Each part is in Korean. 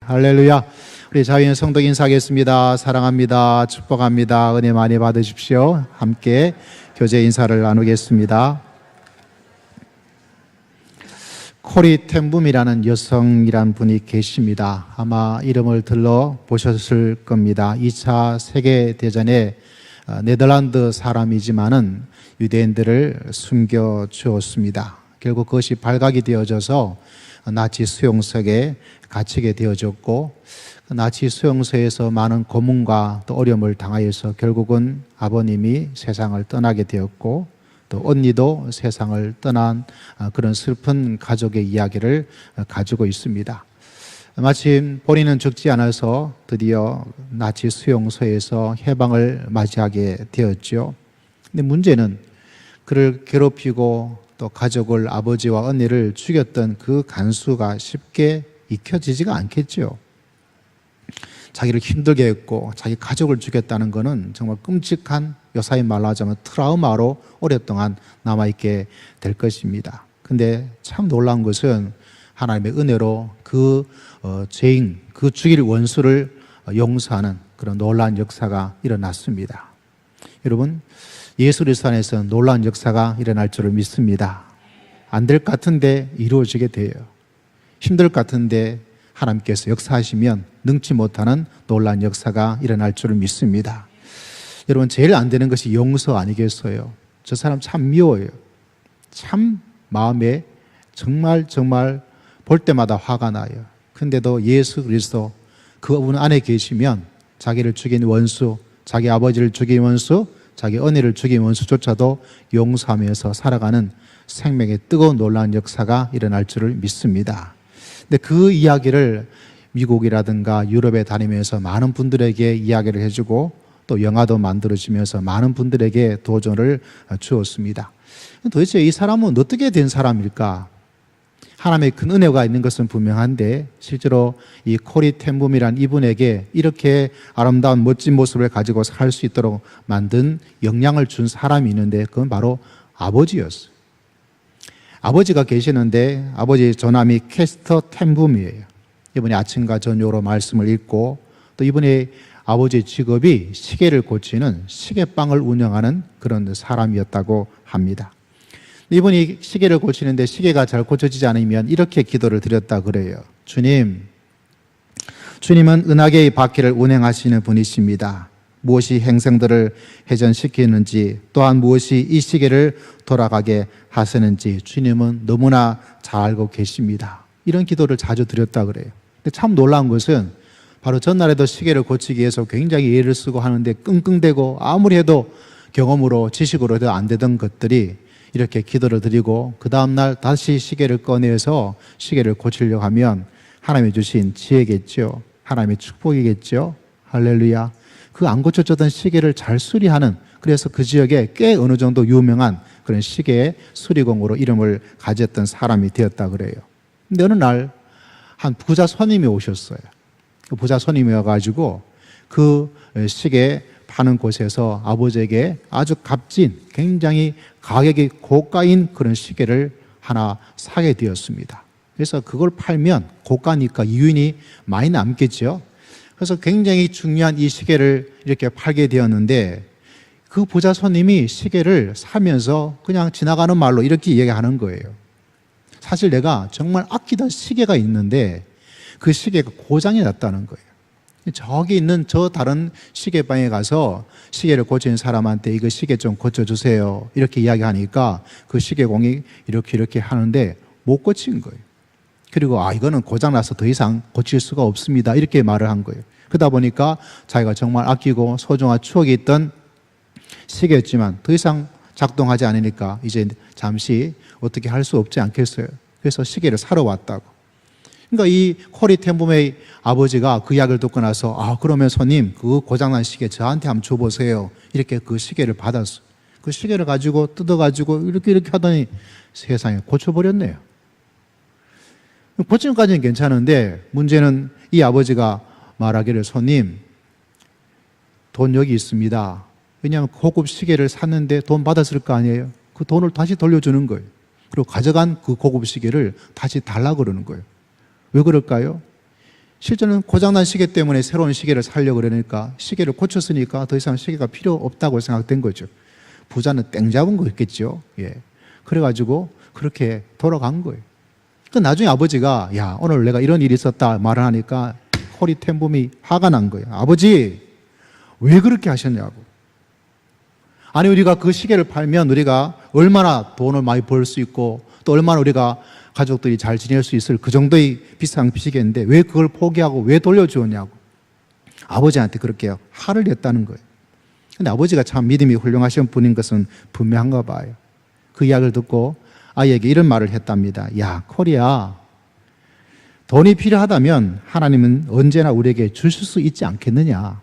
할렐루야. 우리 자유인 성도 인사하겠습니다. 사랑합니다. 축복합니다. 은혜 많이 받으십시오. 함께 교제 인사를 나누겠습니다. 코리 텐붐이라는 여성이란 분이 계십니다. 아마 이름을 들러보셨을 겁니다. 2차 세계대전에 네덜란드 사람이지만은 유대인들을 숨겨주었습니다. 결국 그것이 발각이 되어져서 나치 수용소에 갇히게 되어졌고, 나치 수용소에서 많은 고문과 또 어려움을 당하여서 결국은 아버님이 세상을 떠나게 되었고, 또 언니도 세상을 떠난 그런 슬픈 가족의 이야기를 가지고 있습니다. 마침 본인은 죽지 않아서 드디어 나치 수용소에서 해방을 맞이하게 되었죠. 근데 문제는 그를 괴롭히고 또 가족을, 아버지와 언니를 죽였던 그 간수가 쉽게 잊혀지지가 않겠죠. 자기를 힘들게 했고 자기 가족을 죽였다는 것은 정말 끔찍한, 요사이 말로 하자면 트라우마로 오랫동안 남아있게 될 것입니다. 근데 참 놀라운 것은 하나님의 은혜로 그 죄인, 그 죽일 원수를 용서하는 그런 놀라운 역사가 일어났습니다. 여러분, 예수 그리스도 안에서 놀라운 역사가 일어날 줄을 믿습니다. 안 될 것 같은데 이루어지게 돼요. 힘들 것 같은데 하나님께서 역사하시면 능치 못하는 놀라운 역사가 일어날 줄을 믿습니다. 여러분, 제일 안 되는 것이 용서 아니겠어요? 저 사람 참 미워요. 참 마음에 정말 볼 때마다 화가 나요. 근데도 예수 그리스도 그분 안에 계시면 자기를 죽인 원수, 자기 아버지를 죽인 원수, 자기 언니를 죽인 원수조차도 용서하면서 살아가는 생명의 뜨거운 놀라운 역사가 일어날 줄을 믿습니다. 근데 그 이야기를 미국이라든가 유럽에 다니면서 많은 분들에게 이야기를 해주고 또 영화도 만들어지면서 많은 분들에게 도전을 주었습니다. 도대체 이 사람은 어떻게 된 사람일까? 하나님의 큰 은혜가 있는 것은 분명한데 실제로 이 코리 텐붐이란 이분에게 이렇게 아름다운 멋진 모습을 가지고 살 수 있도록 만든 영향을 준 사람이 있는데 그건 바로 아버지였어요. 아버지가 계시는데 아버지 전함이 캐스터 텐붐이에요. 이분이 아침과 저녁으로 말씀을 읽고 또 이분의 아버지의 직업이 시계를 고치는 시계방을 운영하는 그런 사람이었다고 합니다. 이분이 시계를 고치는데 시계가 잘 고쳐지지 않으면 이렇게 기도를 드렸다 그래요. 주님은 은하계의 바퀴를 운행하시는 분이십니다. 무엇이 행성들을 회전시키는지 또한 무엇이 이 시계를 돌아가게 하시는지 주님은 너무나 잘 알고 계십니다. 이런 기도를 자주 드렸다 그래요. 근데 참 놀라운 것은 바로 전날에도 시계를 고치기 위해서 굉장히 애를 쓰고 하는데 끙끙대고 아무리 해도 경험으로 지식으로 해도 안 되던 것들이 이렇게 기도를 드리고 그 다음날 다시 시계를 꺼내서 시계를 고치려고 하면 하나님이 주신 지혜겠죠. 하나님의 축복이겠죠. 할렐루야. 그 안 고쳐졌던 시계를 잘 수리하는, 그래서 그 지역에 꽤 어느 정도 유명한 그런 시계 수리공으로 이름을 가졌던 사람이 되었다 그래요. 근데 어느 날 한 부자 손님이 오셨어요. 그 부자 손님이 와가지고 그 시계 파는 곳에서 아버지에게 아주 값진, 굉장히 가격이 고가인 그런 시계를 하나 사게 되었습니다. 그래서 그걸 팔면 고가니까 유인이 많이 남겠죠. 그래서 굉장히 중요한 이 시계를 이렇게 팔게 되었는데 그 부자 손님이 시계를 사면서 그냥 지나가는 말로 이렇게 얘기하는 거예요. 사실 내가 정말 아끼던 시계가 있는데 그 시계가 고장이 났다는 거예요. 저기 있는 저 다른 시계방에 가서 시계를 고치는 사람한테 이거 시계 좀 고쳐주세요 이렇게 이야기하니까 그 시계공이 이렇게 하는데 못 고친 거예요. 그리고 이거는 고장나서 더 이상 고칠 수가 없습니다 이렇게 말을 한 거예요. 그러다 보니까 자기가 정말 아끼고 소중한 추억이 있던 시계였지만 더 이상 작동하지 않으니까 이제 잠시 어떻게 할 수 없지 않겠어요. 그래서 시계를 사러 왔다고. 그러니까 이 코리 텐붐의 아버지가 그 이야기를 듣고 나서 그러면 손님 그 고장난 시계 저한테 한번 줘보세요 이렇게 그 시계를 받았어요. 그 시계를 가지고 뜯어가지고 이렇게 하더니 세상에 고쳐버렸네요. 고침까지는 괜찮은데 문제는 이 아버지가 말하기를 손님 돈 여기 있습니다. 왜냐하면 고급 시계를 샀는데 돈 받았을 거 아니에요. 그 돈을 다시 돌려주는 거예요. 그리고 가져간 그 고급 시계를 다시 달라고 그러는 거예요. 왜 그럴까요? 실제는 고장난 시계 때문에 새로운 시계를 사려고 그러니까 시계를 고쳤으니까 더 이상 시계가 필요 없다고 생각된 거죠. 부자는 땡 잡은 거였겠죠. 예. 그래가지고 그렇게 돌아간 거예요. 그 나중에 아버지가 야, 오늘 내가 이런 일이 있었다 말을 하니까 코리텐붐이 화가 난 거예요. 아버지, 왜 그렇게 하셨냐고. 아니, 우리가 그 시계를 팔면 우리가 얼마나 돈을 많이 벌 수 있고 또 얼마나 우리가 가족들이 잘 지낼 수 있을 그 정도의 비싼 시계인데 왜 그걸 포기하고 왜 돌려주었냐고. 아버지한테 그렇게 화를 냈다는 거예요. 근데 아버지가 참 믿음이 훌륭하신 분인 것은 분명한가 봐요. 그 이야기를 듣고 아이에게 이런 말을 했답니다. 야, 코리야, 돈이 필요하다면 하나님은 언제나 우리에게 주실 수 있지 않겠느냐.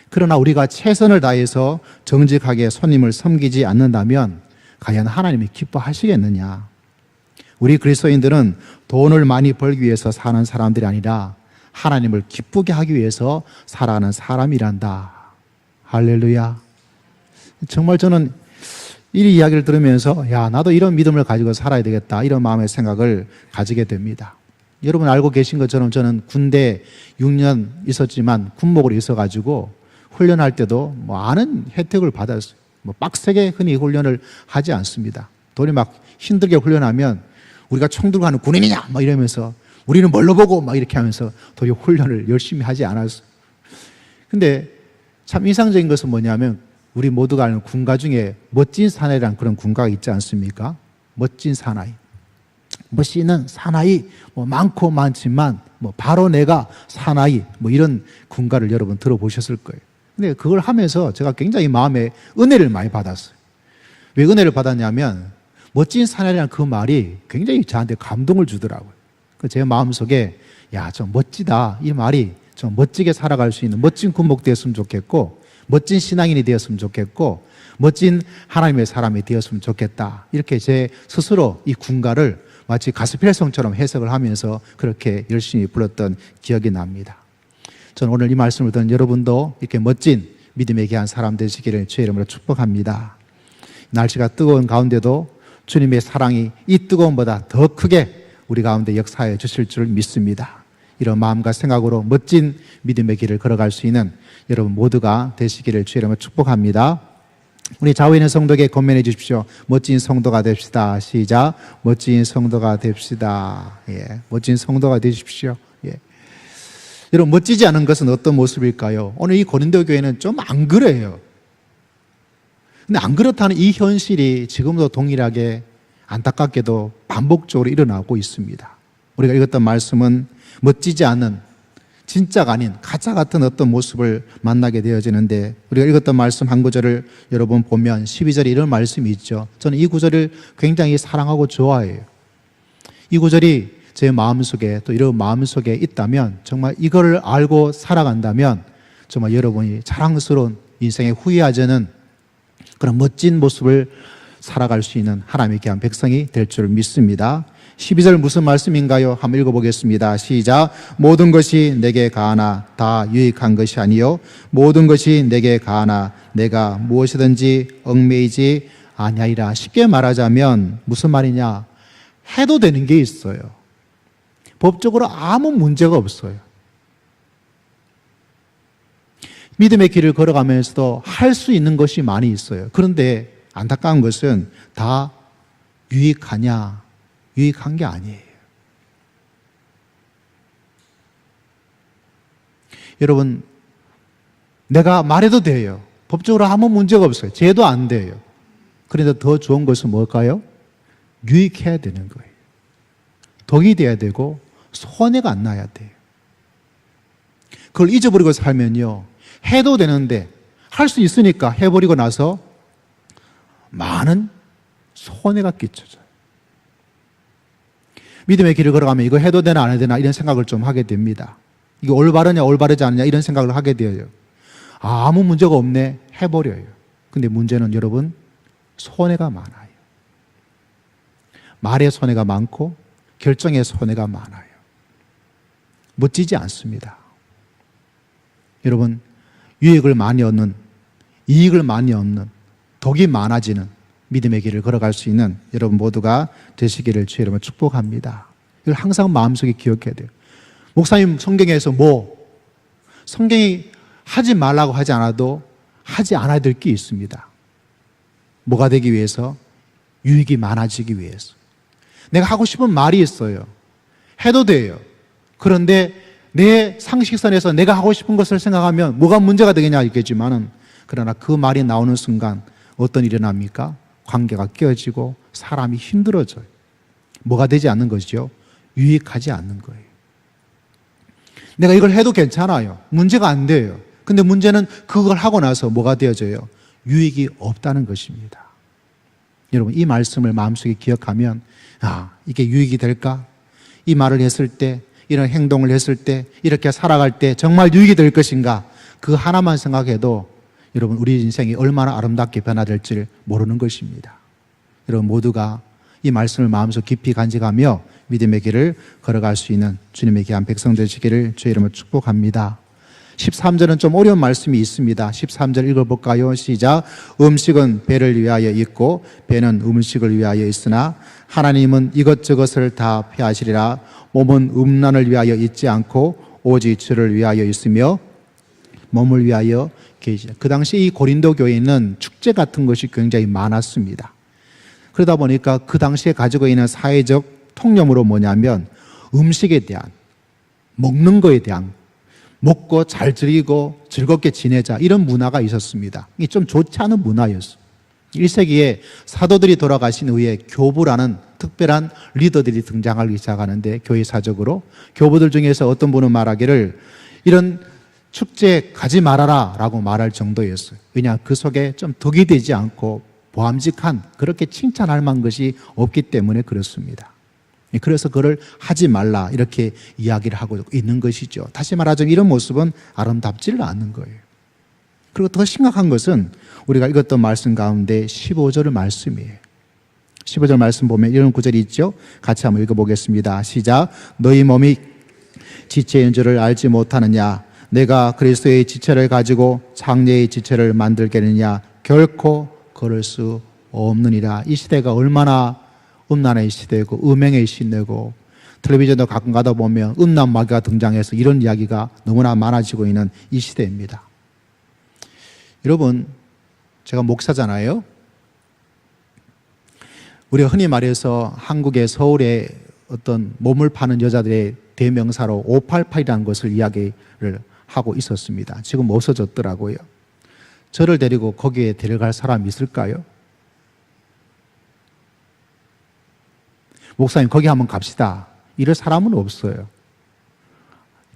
그러나 우리가 최선을 다해서 정직하게 손님을 섬기지 않는다면 과연 하나님이 기뻐하시겠느냐. 우리 그리스도인들은 돈을 많이 벌기 위해서 사는 사람들이 아니라 하나님을 기쁘게 하기 위해서 살아가는 사람이란다. 할렐루야. 정말 저는 이 이야기를 들으면서 야, 나도 이런 믿음을 가지고 살아야 되겠다, 이런 마음의 생각을 가지게 됩니다. 여러분 알고 계신 것처럼 저는 군대 6년 있었지만 군목으로 있어가지고 훈련할 때도 많은 혜택을 받았어요. 빡세게 흔히 훈련을 하지 않습니다. 돈이 막 힘들게 훈련하면 우리가 총 들고 하는 군인이냐 막 이러면서 우리는 뭘로 보고 막 이렇게 하면서 도리어 훈련을 열심히 하지 않았어요. 근데 참 인상적인 것은 뭐냐면 우리 모두가 아는 군가 중에 멋진 사나이라는 그런 군가가 있지 않습니까? 멋진 사나이. 멋있는 사나이 많고 많지만 바로 내가 사나이 이런 군가를 여러분 들어보셨을 거예요. 근데 그걸 하면서 제가 굉장히 마음에 은혜를 많이 받았어요. 왜 은혜를 받았냐면 멋진 사나이라는 그 말이 굉장히 저한테 감동을 주더라고요. 제 마음속에 야, 좀 멋지다, 이 말이 좀 멋지게 살아갈 수 있는 멋진 군복 되었으면 좋겠고 멋진 신앙인이 되었으면 좋겠고 멋진 하나님의 사람이 되었으면 좋겠다, 이렇게 제 스스로 이 군가를 마치 가스펠성처럼 해석을 하면서 그렇게 열심히 불렀던 기억이 납니다. 저는 오늘 이 말씀을 듣는 여러분도 이렇게 멋진 믿음에 귀한 사람 되시기를 주의 이름으로 축복합니다. 날씨가 뜨거운 가운데도 주님의 사랑이 이 뜨거움보다 더 크게 우리 가운데 역사해 주실 줄 믿습니다. 이런 마음과 생각으로 멋진 믿음의 길을 걸어갈 수 있는 여러분 모두가 되시기를 주의 이름으로 축복합니다. 우리 좌우에 있는 성도에게 권면해 주십시오. 멋진 성도가 됩시다. 시작. 멋진 성도가 됩시다. 예, 멋진 성도가 되십시오. 예. 여러분, 멋지지 않은 것은 어떤 모습일까요? 오늘 이 고린도 교회는 좀 안 그래요. 근데 안 그렇다는 이 현실이 지금도 동일하게 안타깝게도 반복적으로 일어나고 있습니다. 우리가 읽었던 말씀은 멋지지 않은, 진짜가 아닌 가짜 같은 어떤 모습을 만나게 되어지는데, 우리가 읽었던 말씀 한 구절을 여러분 보면 12절에 이런 말씀이 있죠. 저는 이 구절을 굉장히 사랑하고 좋아해요. 이 구절이 제 마음속에 또 이런 마음속에 있다면, 정말 이거를 알고 살아간다면 정말 여러분이 자랑스러운 인생에 후회하지 않은 그런 멋진 모습을 살아갈 수 있는 하나님의 귀한 백성이 될 줄 믿습니다. 12절 무슨 말씀인가요? 한번 읽어보겠습니다. 시작. 모든 것이 내게 가하나 다 유익한 것이 아니요 모든 것이 내게 가하나 내가 무엇이든지 얽매이지 아니하리라. 쉽게 말하자면 무슨 말이냐? 해도 되는 게 있어요. 법적으로 아무 문제가 없어요. 믿음의 길을 걸어가면서도 할 수 있는 것이 많이 있어요. 그런데 안타까운 것은 다 유익하냐? 유익한 게 아니에요. 여러분, 내가 말해도 돼요. 법적으로 아무 문제가 없어요. 죄도 안 돼요. 그런데 더 좋은 것은 뭘까요? 유익해야 되는 거예요. 덕이 돼야 되고 손해가 안 나야 돼요. 그걸 잊어버리고 살면요, 해도 되는데 할 수 있으니까 해버리고 나서 많은 손해가 끼쳐져요. 믿음의 길을 걸어가면 이거 해도 되나 안 해도 되나 이런 생각을 좀 하게 됩니다. 이게 올바르냐 올바르지 않느냐 이런 생각을 하게 되어요. 아무 문제가 없네, 해버려요. 근데 문제는 여러분, 손해가 많아요. 말의 손해가 많고 결정의 손해가 많아요. 멋지지 않습니다. 여러분, 유익을 많이 얻는, 이익을 많이 얻는, 덕이 많아지는 믿음의 길을 걸어갈 수 있는 여러분 모두가 되시기를 주의 이름으로 축복합니다. 이걸 항상 마음속에 기억해야 돼요. 목사님 성경에서 성경이 하지 말라고 하지 않아도 하지 않아야 될 게 있습니다. 뭐가 되기 위해서? 유익이 많아지기 위해서. 내가 하고 싶은 말이 있어요. 해도 돼요. 그런데 내 상식선에서 내가 하고 싶은 것을 생각하면 뭐가 문제가 되겠냐 있겠지만은, 그러나 그 말이 나오는 순간 어떤 일이 일어납니까? 관계가 깨어지고 사람이 힘들어져요. 뭐가 되지 않는 것이죠? 유익하지 않는 거예요. 내가 이걸 해도 괜찮아요. 문제가 안 돼요. 근데 문제는 그걸 하고 나서 뭐가 되어져요? 유익이 없다는 것입니다. 여러분, 이 말씀을 마음속에 기억하면, 이게 유익이 될까? 이 말을 했을 때, 이런 행동을 했을 때, 이렇게 살아갈 때 정말 유익이 될 것인가? 그 하나만 생각해도 여러분, 우리 인생이 얼마나 아름답게 변화될지를 모르는 것입니다. 여러분 모두가 이 말씀을 마음속 깊이 간직하며 믿음의 길을 걸어갈 수 있는 주님의 귀한 백성 되시기를 주의 이름으로 축복합니다. 13절은 좀 어려운 말씀이 있습니다. 13절 읽어볼까요? 시작. 음식은 배를 위하여 있고 배는 음식을 위하여 있으나 하나님은 이것저것을 다 피하시리라. 몸은 음란을 위하여 있지 않고 오직 주를 위하여 있으며 몸을 위하여 계시라. 그 당시 이 고린도 교회는 축제 같은 것이 굉장히 많았습니다. 그러다 보니까 그 당시에 가지고 있는 사회적 통념으로 뭐냐면 음식에 대한, 먹는 거에 대한, 먹고 잘 즐기고 즐겁게 지내자, 이런 문화가 있었습니다. 이게 좀 좋지 않은 문화였어요. 1세기에 사도들이 돌아가신 후에 교부라는 특별한 리더들이 등장하기 시작하는데, 교회 사적으로 교부들 중에서 어떤 분은 말하기를 이런 축제 가지 말아라 라고 말할 정도였어요. 왜냐, 그 속에 좀 덕이 되지 않고 보암직한, 그렇게 칭찬할 만한 것이 없기 때문에 그렇습니다. 그래서 그걸 하지 말라 이렇게 이야기를 하고 있는 것이죠. 다시 말하자면 이런 모습은 아름답지를 않는 거예요. 그리고 더 심각한 것은 우리가 읽었던 말씀 가운데 15절 말씀이에요. 15절 말씀 보면 이런 구절이 있죠. 같이 한번 읽어보겠습니다. 시작. 너희 몸이 지체인 줄을 알지 못하느냐? 내가 그리스도의 지체를 가지고 장래의 지체를 만들겠느냐? 결코 그럴 수 없느니라. 이 시대가 얼마나 음란의 시대고 음행의 시대고, 텔레비전도 가끔 가다 보면 음란 마귀가 등장해서 이런 이야기가 너무나 많아지고 있는 이 시대입니다. 여러분, 제가 목사잖아요. 우리가 흔히 말해서 한국의 서울에 어떤 몸을 파는 여자들의 대명사로 588이라는 것을 이야기를 하고 있었습니다. 지금 없어졌더라고요. 저를 데리고 거기에 데려갈 사람이 있을까요? 목사님, 거기 한번 갑시다. 이럴 사람은 없어요.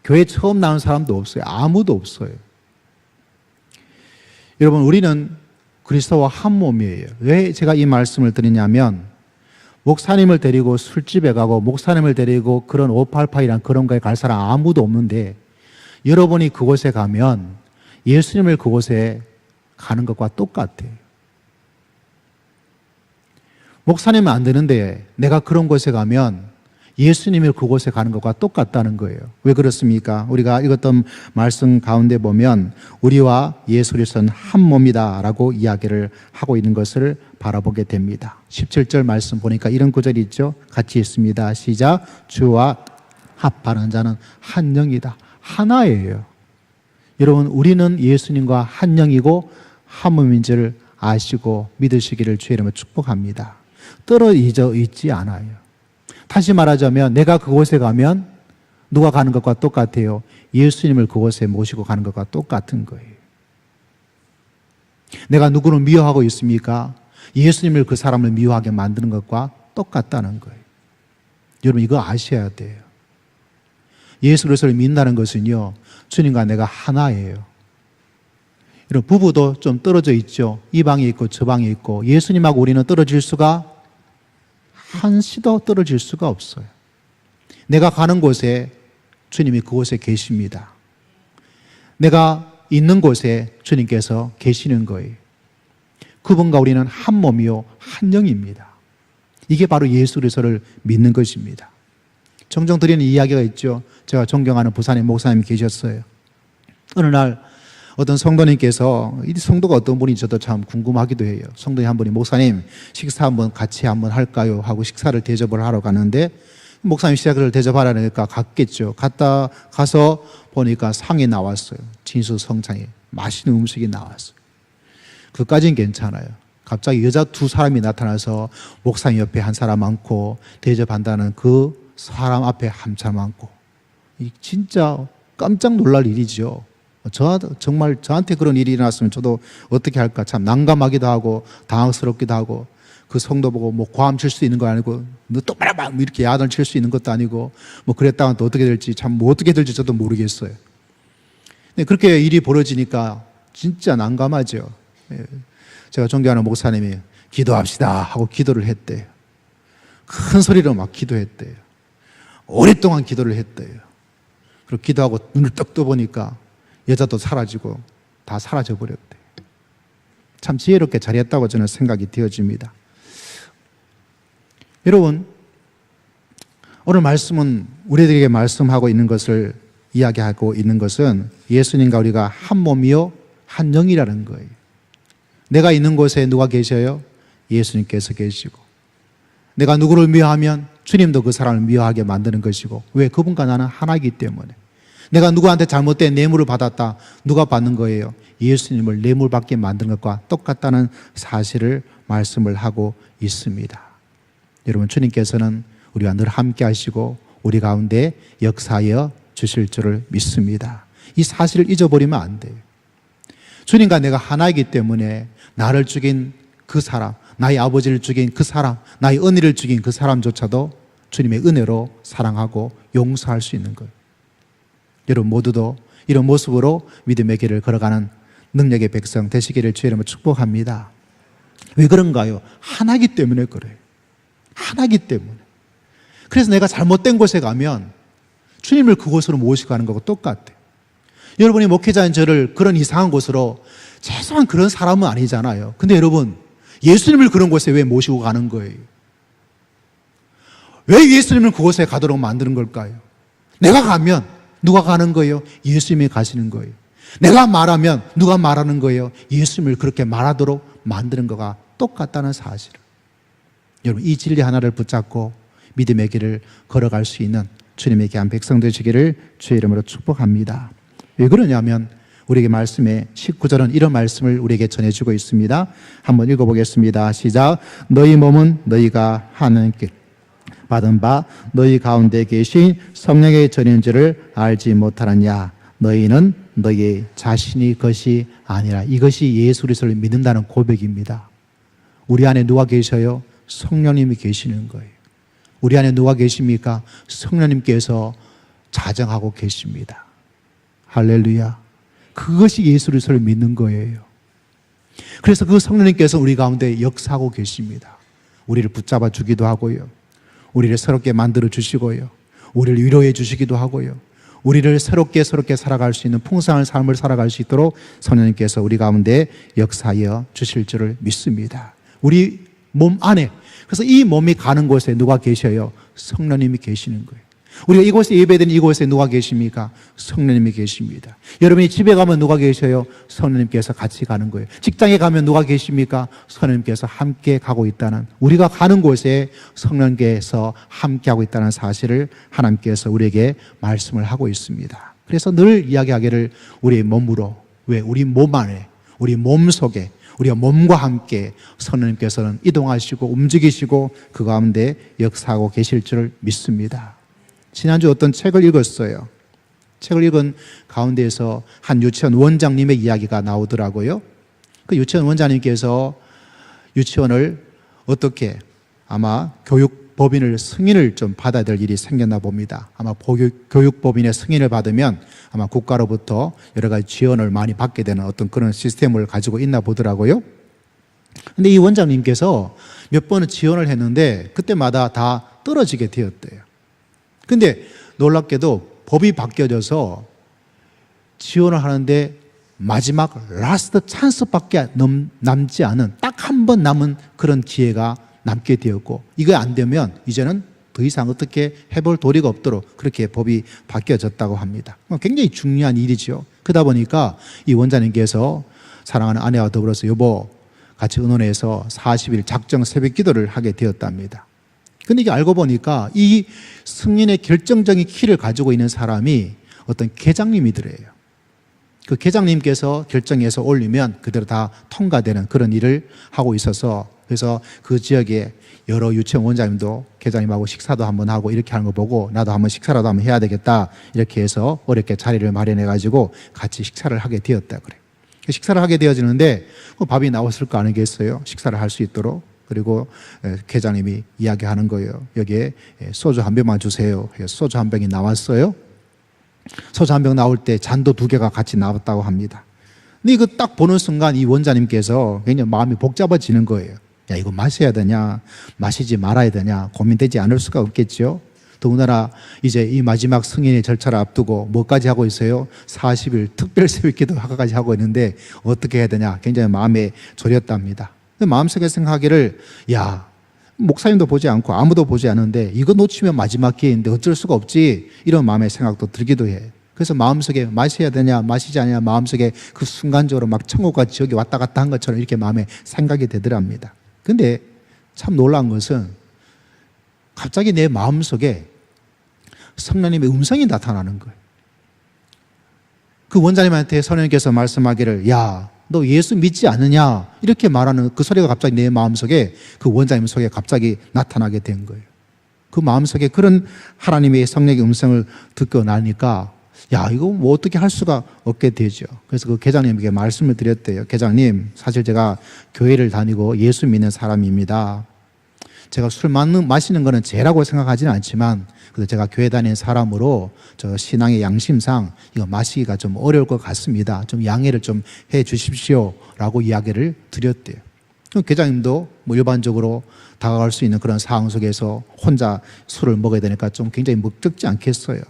교회 처음 나온 사람도 없어요. 아무도 없어요. 여러분, 우리는 그리스도와 한 몸이에요. 왜 제가 이 말씀을 드리냐면, 목사님을 데리고 술집에 가고 목사님을 데리고 그런 588이란 그런 거에 갈 사람 아무도 없는데, 여러분이 그곳에 가면 예수님을 그곳에 가는 것과 똑같아요. 목사님은 안 되는데 내가 그런 곳에 가면 예수님이 그곳에 가는 것과 똑같다는 거예요. 왜 그렇습니까? 우리가 읽었던 말씀 가운데 보면 우리와 예수 그리스도는 한 몸이다 라고 이야기를 하고 있는 것을 바라보게 됩니다. 17절 말씀 보니까 이런 구절이 있죠. 같이 읽습니다. 시작. 주와 합하는 자는 한 영이다. 하나예요. 여러분, 우리는 예수님과 한 영이고 한 몸인 줄 아시고 믿으시기를 주의 이름으로 축복합니다. 떨어져 있지 않아요. 다시 말하자면 내가 그곳에 가면 누가 가는 것과 똑같아요. 예수님을 그곳에 모시고 가는 것과 똑같은 거예요. 내가 누구를 미워하고 있습니까? 예수님을 그 사람을 미워하게 만드는 것과 똑같다는 거예요. 여러분, 이거 아셔야 돼요. 예수 그리스도를 믿는다는 것은요, 주님과 내가 하나예요. 여러분, 부부도 좀 떨어져 있죠. 이 방에 있고 저 방에 있고, 예수님하고 우리는 떨어질 수가 한시도 떨어질 수가 없어요. 내가 가는 곳에 주님이 그곳에 계십니다. 내가 있는 곳에 주님께서 계시는 거예요. 그분과 우리는 한 몸이요 한 영입니다. 이게 바로 예수 그리스도를 믿는 것입니다. 종종 드리는 이야기가 있죠. 제가 존경하는 부산의 목사님이 계셨어요. 어느 날 어떤 성도님께서, 이 성도가 어떤 분인지 저도 참 궁금하기도 해요. 성도님 한 분이 목사님 식사 한번 같이 한번 할까요? 하고 식사를 대접을 하러 가는데 목사님 시작을 대접하라니까 갔겠죠. 가서 보니까 상이 나왔어요. 진수성찬이. 맛있는 음식이 나왔어요. 그까진 괜찮아요. 갑자기 여자 두 사람이 나타나서 목사님 옆에 한 사람 앉고 대접한다는 그 사람 앞에 한참 앉고. 진짜 깜짝 놀랄 일이죠. 정말 저한테 그런 일이 일어났으면 저도 어떻게 할까 참 난감하기도 하고 당황스럽기도 하고, 그 성도 보고 뭐 고함 칠 수 있는 거 아니고 너 똑바로 봐 이렇게 야단을 칠 수 있는 것도 아니고 뭐 그랬다가 또 어떻게 될지 참 뭐 어떻게 될지 저도 모르겠어요. 근데 그렇게 일이 벌어지니까 진짜 난감하죠. 제가 존경하는 목사님이 기도합시다 하고 기도를 했대요. 큰 소리로 막 기도했대요. 오랫동안 기도를 했대요. 그리고 기도하고 눈을 떡 떠보니까 여자도 사라지고 다 사라져 버렸대요. 참 지혜롭게 잘했다고 저는 생각이 되어집니다. 여러분, 오늘 말씀은 우리들에게 말씀하고 있는 것을 이야기하고 있는 것은 예수님과 우리가 한 몸이요 한 영이라는 거예요. 내가 있는 곳에 누가 계셔요? 예수님께서 계시고, 내가 누구를 미워하면 주님도 그 사람을 미워하게 만드는 것이고, 왜? 그분과 나는 하나이기 때문에. 내가 누구한테 잘못된 뇌물을 받았다. 누가 받는 거예요? 예수님을 뇌물받게 만든 것과 똑같다는 사실을 말씀을 하고 있습니다. 여러분, 주님께서는 우리와 늘 함께 하시고 우리 가운데 역사하여 주실 줄을 믿습니다. 이 사실을 잊어버리면 안 돼요. 주님과 내가 하나이기 때문에 나를 죽인 그 사람, 나의 아버지를 죽인 그 사람, 나의 언니를 죽인 그 사람조차도 주님의 은혜로 사랑하고 용서할 수 있는 거예요. 여러분 모두도 이런 모습으로 믿음의 길을 걸어가는 능력의 백성 되시기를 주의 이름으로 축복합니다. 왜 그런가요? 하나이기 때문에 그래요. 하나이기 때문에. 그래서 내가 잘못된 곳에 가면 주님을 그곳으로 모시고 가는 거하고 똑같아요. 여러분이 목회자인 저를 그런 이상한 곳으로, 최소한 그런 사람은 아니잖아요. 근데 여러분, 예수님을 그런 곳에 왜 모시고 가는 거예요? 왜 예수님을 그곳에 가도록 만드는 걸까요? 내가 가면 누가 가는 거예요? 예수님이 가시는 거예요. 내가 말하면 누가 말하는 거예요? 예수님을 그렇게 말하도록 만드는 거가 똑같다는 사실을. 여러분, 이 진리 하나를 붙잡고 믿음의 길을 걸어갈 수 있는 주님의 귀한 백성 되시기를 주의 이름으로 축복합니다. 왜 그러냐면 우리에게 말씀에 19절은 이런 말씀을 우리에게 전해주고 있습니다. 한번 읽어보겠습니다. 시작. 너희 몸은 너희가 하는 길 받은 바 너희 가운데 계신 성령의 전인지를 알지 못하느냐. 너희는 너희 자신이 것이 아니라. 이것이 예수 그리스도를 믿는다는 고백입니다. 우리 안에 누가 계셔요? 성령님이 계시는 거예요. 우리 안에 누가 계십니까? 성령님께서 자정하고 계십니다. 할렐루야. 그것이 예수 그리스도를 믿는 거예요. 그래서 그 성령님께서 우리 가운데 역사하고 계십니다. 우리를 붙잡아 주기도 하고요, 우리를 새롭게 만들어 주시고요, 우리를 위로해 주시기도 하고요, 우리를 새롭게 살아갈 수 있는 풍성한 삶을 살아갈 수 있도록 성령님께서 우리 가운데 역사하여 주실 줄을 믿습니다. 우리 몸 안에, 그래서 이 몸이 가는 곳에 누가 계셔요? 성령님이 계시는 거예요. 우리가 이곳에 예배드리는 이곳에 누가 계십니까? 성령님이 계십니다. 여러분이 집에 가면 누가 계셔요? 성령님께서 같이 가는 거예요. 직장에 가면 누가 계십니까? 성령님께서 함께 가고 있다는, 우리가 가는 곳에 성령께서 함께하고 있다는 사실을 하나님께서 우리에게 말씀을 하고 있습니다. 그래서 늘 이야기하기를 우리의 몸으로, 왜? 우리 몸 안에, 우리 몸 속에, 우리가 몸과 함께 성령님께서는 이동하시고 움직이시고 그 가운데 역사하고 계실 줄을 믿습니다. 지난주 어떤 책을 읽었어요. 책을 읽은 가운데에서 한 유치원 원장님의 이야기가 나오더라고요. 그 유치원 원장님께서 유치원을 어떻게, 아마 교육법인을 승인을 좀 받아야 될 일이 생겼나 봅니다. 아마 교육법인의 승인을 받으면 아마 국가로부터 여러 가지 지원을 많이 받게 되는 어떤 그런 시스템을 가지고 있나 보더라고요. 근데 이 원장님께서 몇 번은 지원을 했는데 그때마다 다 떨어지게 되었대요. 근데 놀랍게도 법이 바뀌어져서 지원을 하는데 마지막 라스트 찬스밖에 남지 않은, 딱 한 번 남은 그런 기회가 남게 되었고, 이거 안 되면 이제는 더 이상 어떻게 해볼 도리가 없도록 그렇게 법이 바뀌어졌다고 합니다. 굉장히 중요한 일이죠. 그러다 보니까 이 원장님께서 사랑하는 아내와 더불어서 여보 같이 의논해서 40일 작정 새벽 기도를 하게 되었답니다. 근데 이게 알고 보니까 이 승인의 결정적인 키를 가지고 있는 사람이 어떤 계장님이더래요. 그 계장님께서 결정해서 올리면 그대로 다 통과되는 그런 일을 하고 있어서, 그래서 그 지역에 여러 유치원 원장님도 계장님하고 식사도 한번 하고 이렇게 하는 거 보고 나도 한번 식사라도 한번 해야 되겠다, 이렇게 해서 어렵게 자리를 마련해 가지고 같이 식사를 하게 되었다 그래요. 식사를 하게 되어지는데 밥이 나왔을 거 아니겠어요? 식사를 할 수 있도록. 그리고 계장님이 이야기하는 거예요. 여기에 소주 한 병만 주세요. 소주 한 병이 나왔어요. 소주 한 병 나올 때 잔도 2개가 같이 나왔다고 합니다. 근데 이거 딱 보는 순간 이 원장님께서 굉장히 마음이 복잡해지는 거예요. 야, 이거 마셔야 되냐, 마시지 말아야 되냐, 고민되지 않을 수가 없겠죠. 더군다나 이제 이 마지막 승인의 절차를 앞두고 뭐까지 하고 있어요? 40일 특별 새벽 기도까지 하고 있는데 어떻게 해야 되냐, 굉장히 마음에 졸였답니다. 마음속에 생각하기를, 야, 목사님도 보지 않고 아무도 보지 않는데 이거 놓치면 마지막 기회인데 어쩔 수가 없지, 이런 마음의 생각도 들기도 해. 그래서 마음속에 마셔야 되냐 마시지 않냐, 마음속에 그 순간적으로 막 천국과 지옥이 왔다 갔다 한 것처럼 이렇게 마음에 생각이 되더랍니다. 근데 참 놀라운 것은 갑자기 내 마음속에 성령님의 음성이 나타나는 거예요. 그 원장님한테 성령님께서 말씀하기를, 야, 너 예수 믿지 않느냐, 이렇게 말하는 그 소리가 갑자기 내 마음속에, 그 원장님 속에 갑자기 나타나게 된 거예요. 그 마음속에 그런 하나님의 성령의 음성을 듣고 나니까, 야, 이거 뭐 어떻게 할 수가 없게 되죠. 그래서 그 계장님에게 말씀을 드렸대요. 계장님, 사실 제가 교회를 다니고 예수 믿는 사람입니다. 제가 술 마시는 거는 죄라고 생각하지는 않지만, 그래서 제가 교회 다니는 사람으로 저 신앙의 양심상 이거 마시기가 좀 어려울 것 같습니다. 좀 양해를 좀 해 주십시오, 라고 이야기를 드렸대요. 그럼 계장님도 뭐 일반적으로 다가갈 수 있는 그런 상황 속에서 혼자 술을 먹어야 되니까 좀 굉장히 먹적지 않겠어요.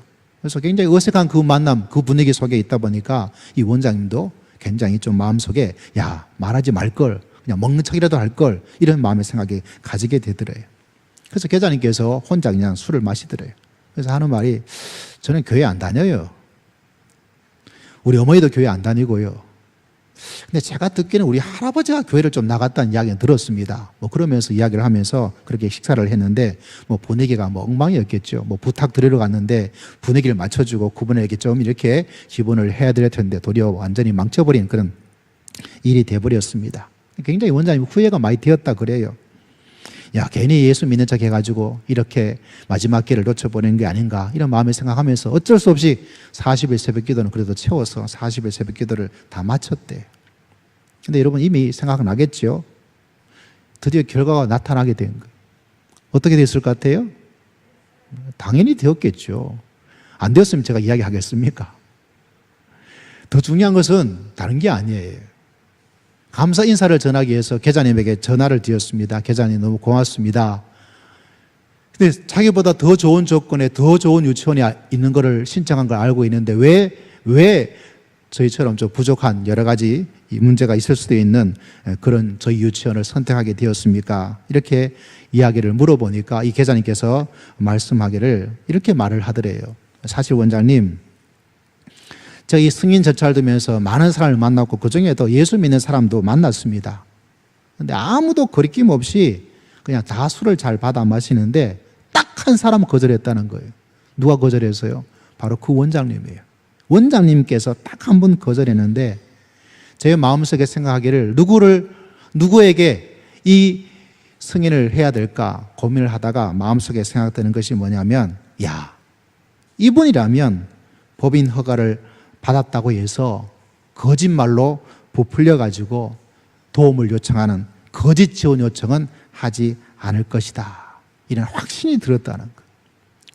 그래서 굉장히 어색한 그 만남, 그 분위기 속에 있다 보니까 이 원장님도 굉장히 좀 마음속에, 야, 말하지 말걸, 그냥 먹는 척이라도 할걸, 이런 마음의 생각이 가지게 되더래요. 그래서 계장님께서 혼자 그냥 술을 마시더래요. 그래서 하는 말이, 저는 교회 안 다녀요. 우리 어머니도 교회 안 다니고요. 근데 제가 듣기는 우리 할아버지가 교회를 좀 나갔다는 이야기는 들었습니다. 뭐 그러면서 이야기를 하면서 그렇게 식사를 했는데, 뭐 분위기가 뭐 엉망이었겠죠. 뭐 부탁드리러 갔는데 분위기를 맞춰주고 그분에게 좀 이렇게 기본을 해야 될 텐데 도리어 완전히 망쳐버린 그런 일이 돼버렸습니다. 굉장히 원장님 후회가 많이 되었다 그래요. 야, 괜히 예수 믿는 척 해가지고 이렇게 마지막 기회를 놓쳐버리는 게 아닌가, 이런 마음을 생각하면서 어쩔 수 없이 40일 새벽 기도는 그래도 채워서 40일 새벽 기도를 다 마쳤대. 근데 여러분 이미 생각나겠죠? 드디어 결과가 나타나게 된 거예요. 어떻게 됐을 것 같아요? 당연히 되었겠죠. 안 되었으면 제가 이야기하겠습니까? 더 중요한 것은 다른 게 아니에요. 감사 인사를 전하기 위해서 계장님에게 전화를 드렸습니다. 계장님 너무 고맙습니다. 근데 자기보다 더 좋은 조건에 더 좋은 유치원이 있는 것을 신청한 걸 알고 있는데 왜 저희처럼 좀 부족한 여러 가지 문제가 있을 수도 있는 그런 저희 유치원을 선택하게 되었습니까? 이렇게 이야기를 물어보니까 이 계장님께서 말씀하기를 이렇게 말을 하더래요. 사실 원장님, 저희 승인 절차를 두면서 많은 사람을 만났고 그중에도 예수 믿는 사람도 만났습니다. 그런데 아무도 거리낌 없이 그냥 다 술을 잘 받아 마시는데 딱 한 사람은 거절했다는 거예요. 누가 거절했어요? 바로 그 원장님이에요. 원장님께서 딱 한 분 거절했는데 제 마음속에 생각하기를 누구에게 이 승인을 해야 될까 고민을 하다가 마음속에 생각되는 것이 뭐냐면, 야, 이분이라면 법인 허가를 받았다고 해서 거짓말로 부풀려 가지고 도움을 요청하는 거짓 지원 요청은 하지 않을 것이다, 이런 확신이 들었다는 거예요.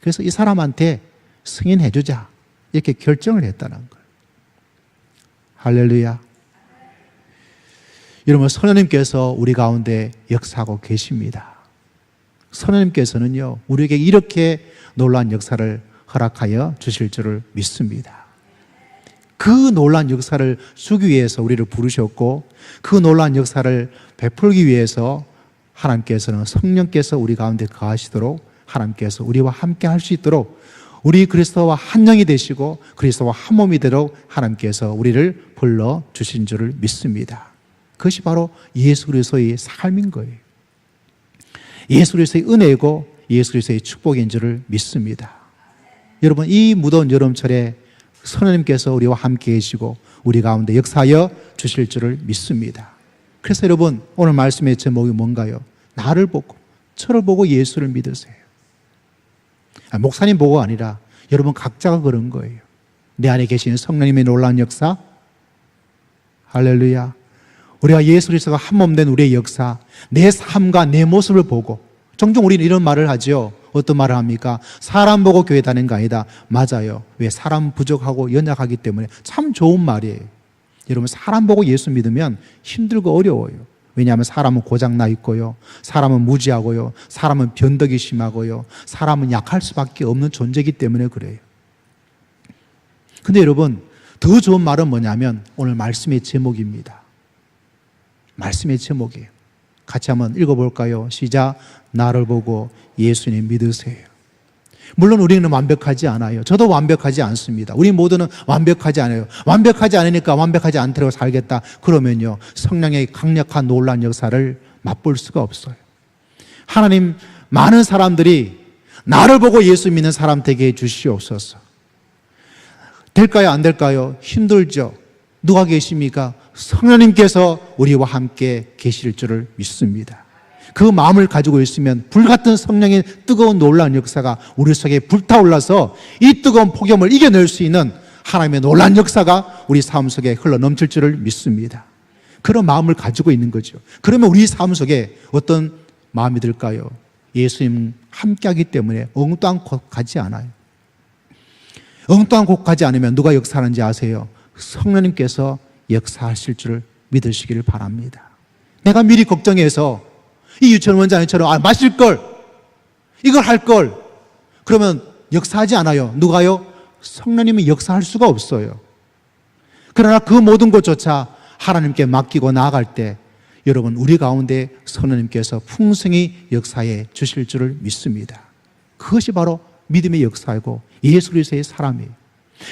그래서 이 사람한테 승인해 주자, 이렇게 결정을 했다는 거예요. 할렐루야. 여러분, 성령님께서 우리 가운데 역사하고 계십니다. 성령님께서는요, 우리에게 이렇게 놀라운 역사를 허락하여 주실 줄을 믿습니다. 그 놀라운 역사를 주기 위해서 우리를 부르셨고, 그 놀라운 역사를 베풀기 위해서 하나님께서는 성령께서 우리 가운데 거하시도록, 하나님께서 우리와 함께 할 수 있도록, 우리 그리스도와 한 영이 되시고 그리스도와 한 몸이 되도록 하나님께서 우리를 불러주신 줄을 믿습니다. 그것이 바로 예수 그리스도의 삶인 거예요. 예수 그리스도의 은혜이고 예수 그리스도의 축복인 줄을 믿습니다. 여러분, 이 무더운 여름철에 성령님께서 우리와 함께 계시고 우리 가운데 역사하여 주실 줄을 믿습니다. 그래서 여러분, 오늘 말씀의 제목이 뭔가요? 나를 보고, 저를 보고 예수를 믿으세요. 목사님 보고 아니라 여러분 각자가 그런 거예요. 내 안에 계시는 성령님의 놀라운 역사, 할렐루야. 우리가 예수 그리스도가 한 몸 된 우리의 역사, 내 삶과 내 모습을 보고, 종종 우리는 이런 말을 하죠. 어떤 말을 합니까? 사람 보고 교회 다니는 거 아니다. 맞아요. 왜? 사람 부족하고 연약하기 때문에. 참 좋은 말이에요. 여러분, 사람 보고 예수 믿으면 힘들고 어려워요. 왜냐하면 사람은 고장나 있고요, 사람은 무지하고요, 사람은 변덕이 심하고요, 사람은 약할 수밖에 없는 존재이기 때문에 그래요. 근데 여러분, 더 좋은 말은 뭐냐면 오늘 말씀의 제목입니다. 말씀의 제목이에요. 같이 한번 읽어볼까요? 시작. 나를 보고 예수님 믿으세요. 물론 우리는 완벽하지 않아요. 저도 완벽하지 않습니다. 우리 모두는 완벽하지 않아요. 완벽하지 않으니까 완벽하지 않도록 살겠다. 그러면요, 성령의 강력한 놀라운 역사를 맛볼 수가 없어요. 하나님, 많은 사람들이 나를 보고 예수 믿는 사람 되게 해주시옵소서. 될까요? 안 될까요? 힘들죠. 누가 계십니까? 성령님께서 우리와 함께 계실 줄을 믿습니다. 그 마음을 가지고 있으면 불같은 성령의 뜨거운 놀라운 역사가 우리 속에 불타올라서 이 뜨거운 폭염을 이겨낼 수 있는 하나님의 놀라운 역사가 우리 삶 속에 흘러넘칠 줄을 믿습니다. 그런 마음을 가지고 있는 거죠. 그러면 우리 삶 속에 어떤 마음이 들까요? 예수님 함께하기 때문에 엉뚱한 곳 가지 않아요. 엉뚱한 곳 가지 않으면 누가 역사하는지 아세요? 성령님께서 역사하실 줄을 믿으시기를 바랍니다. 내가 미리 걱정해서 이 유치원 원장님처럼 마실걸, 이걸 할걸, 그러면 역사하지 않아요. 누가요? 성령님이 역사할 수가 없어요. 그러나 그 모든 것조차 하나님께 맡기고 나아갈 때 여러분, 우리 가운데 성령님께서 풍성히 역사해 주실 줄을 믿습니다. 그것이 바로 믿음의 역사이고 예수 그리스도의 사람이에요.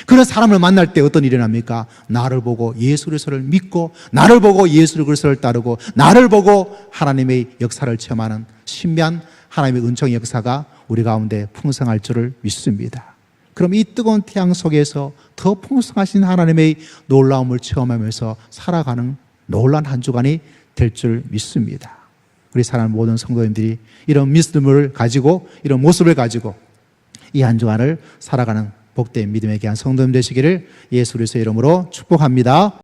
그런 사람을 만날 때 어떤 일이 납니까? 나를 보고 예수 그리스도를 믿고, 나를 보고 예수 그리스도를 따르고, 나를 보고 하나님의 역사를 체험하는 신비한 하나님의 은총의 역사가 우리 가운데 풍성할 줄을 믿습니다. 그럼 이 뜨거운 태양 속에서 더 풍성하신 하나님의 놀라움을 체험하면서 살아가는 놀라운 한 주간이 될 줄 믿습니다. 우리 사랑하는 모든 성도님들이 이런 믿음을 가지고, 이런 모습을 가지고 이 한 주간을 살아가는 복된 믿음에 귀한 성도님 되시기를 예수 그리스도의 이름으로 축복합니다.